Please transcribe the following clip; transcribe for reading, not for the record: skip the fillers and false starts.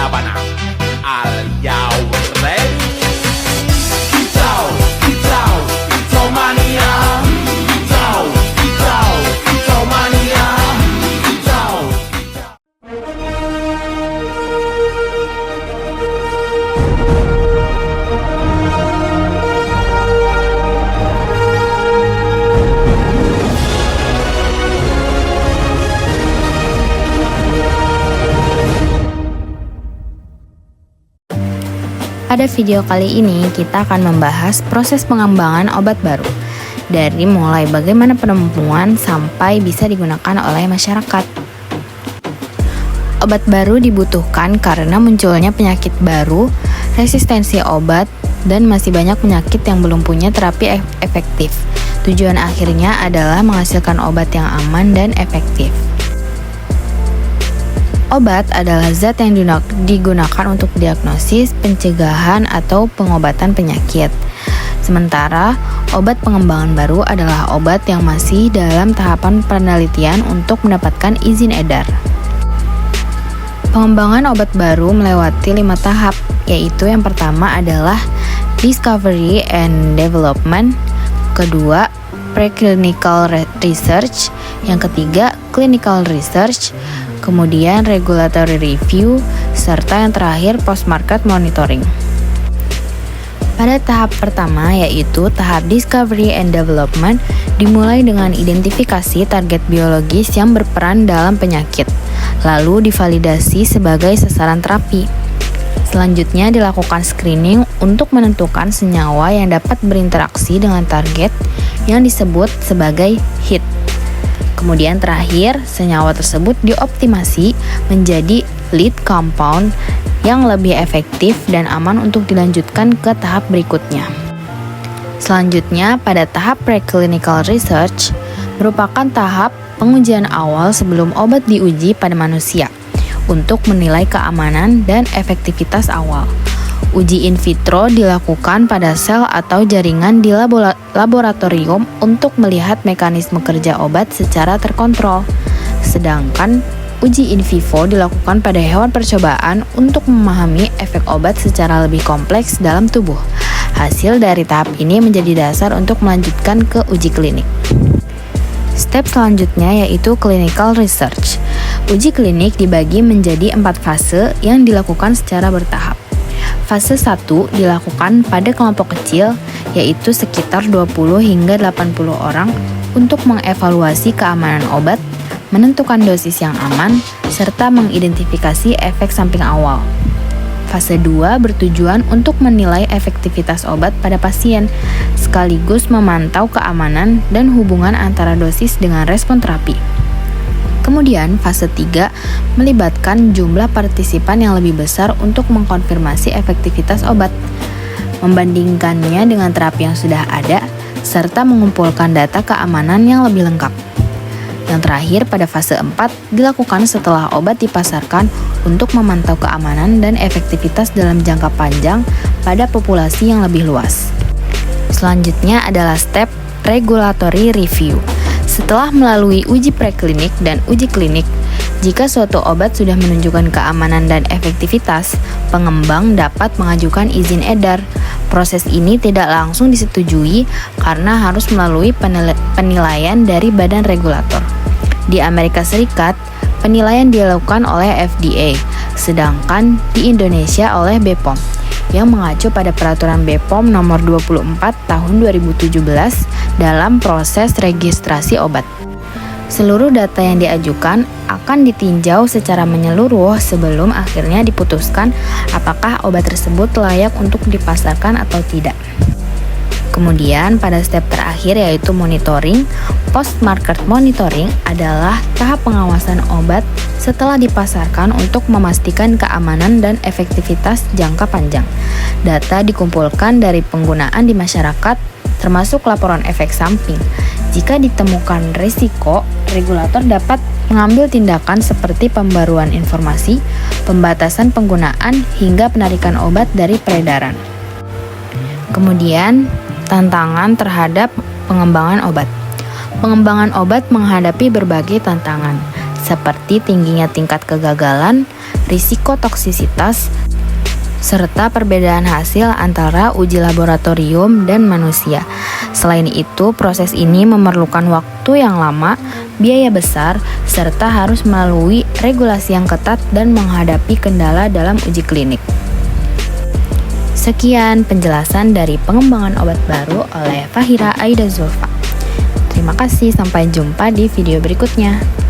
Sabana. Are you ready? Kicau, kicau, kicau mania. Kicau, kicau, kicau mania. Kicau, kicau. Pada video kali ini kita akan membahas proses pengembangan obat baru dari mulai bagaimana penemuan sampai bisa digunakan oleh masyarakat. Obat baru dibutuhkan karena munculnya penyakit baru, resistensi obat, dan masih banyak penyakit yang belum punya terapi efektif. Tujuan akhirnya adalah menghasilkan obat yang aman dan efektif. Obat adalah zat yang digunakan untuk diagnosis, pencegahan, atau pengobatan penyakit. Sementara, obat pengembangan baru adalah obat yang masih dalam tahapan penelitian untuk mendapatkan izin edar. Pengembangan obat baru melewati 5 tahap, yaitu yang pertama adalah discovery and development, kedua preclinical research, yang ketiga clinical research, kemudian regulatory review, serta yang terakhir post-market monitoring. Pada tahap pertama, yaitu tahap discovery and development, dimulai dengan identifikasi target biologis yang berperan dalam penyakit, lalu divalidasi sebagai sasaran terapi. Selanjutnya dilakukan screening untuk menentukan senyawa yang dapat berinteraksi dengan target yang disebut sebagai hit. Kemudian terakhir, senyawa tersebut dioptimasi menjadi lead compound yang lebih efektif dan aman untuk dilanjutkan ke tahap berikutnya. Selanjutnya, pada tahap preclinical research merupakan tahap pengujian awal sebelum obat diuji pada manusia untuk menilai keamanan dan efektivitas awal. Uji in vitro dilakukan pada sel atau jaringan di laboratorium untuk melihat mekanisme kerja obat secara terkontrol. Sedangkan uji in vivo dilakukan pada hewan percobaan untuk memahami efek obat secara lebih kompleks dalam tubuh. Hasil dari tahap ini menjadi dasar untuk melanjutkan ke uji klinik. Step selanjutnya yaitu clinical research. Uji klinik dibagi menjadi 4 fase yang dilakukan secara bertahap. Fase 1 dilakukan pada kelompok kecil, yaitu sekitar 20 hingga 80 orang untuk mengevaluasi keamanan obat, menentukan dosis yang aman, serta mengidentifikasi efek samping awal. Fase 2 bertujuan untuk menilai efektivitas obat pada pasien, sekaligus memantau keamanan dan hubungan antara dosis dengan respon terapi. Kemudian, fase 3 melibatkan jumlah partisipan yang lebih besar untuk mengkonfirmasi efektivitas obat, membandingkannya dengan terapi yang sudah ada, serta mengumpulkan data keamanan yang lebih lengkap. Yang terakhir, pada fase 4 dilakukan setelah obat dipasarkan untuk memantau keamanan dan efektivitas dalam jangka panjang pada populasi yang lebih luas. Selanjutnya adalah step regulatory review. Setelah melalui uji preklinik dan uji klinik, jika suatu obat sudah menunjukkan keamanan dan efektivitas, pengembang dapat mengajukan izin edar. Proses ini tidak langsung disetujui karena harus melalui penilaian dari badan regulator. Di Amerika Serikat, penilaian dilakukan oleh FDA, sedangkan di Indonesia oleh BPOM, yang mengacu pada peraturan BPOM nomor 24 tahun 2017 dalam proses registrasi obat. Seluruh data yang diajukan akan ditinjau secara menyeluruh sebelum akhirnya diputuskan apakah obat tersebut layak untuk dipasarkan atau tidak. Kemudian pada step terakhir yaitu monitoring, post-market monitoring adalah tahap pengawasan obat setelah dipasarkan untuk memastikan keamanan dan efektivitas jangka panjang. Data dikumpulkan dari penggunaan di masyarakat, termasuk laporan efek samping. Jika ditemukan risiko, regulator dapat mengambil tindakan seperti pembaruan informasi, pembatasan penggunaan, hingga penarikan obat dari peredaran. Kemudian, tantangan terhadap pengembangan obat. Pengembangan obat menghadapi berbagai tantangan. seperti tingginya tingkat kegagalan, risiko toksisitas, serta perbedaan hasil antara uji laboratorium dan manusia. Selain itu, proses ini memerlukan waktu yang lama, biaya besar, serta harus melalui regulasi yang ketat dan menghadapi kendala dalam uji klinik. Sekian penjelasan dari pengembangan obat baru oleh Fahira Aida Zulfa. Terima kasih, sampai jumpa di video berikutnya.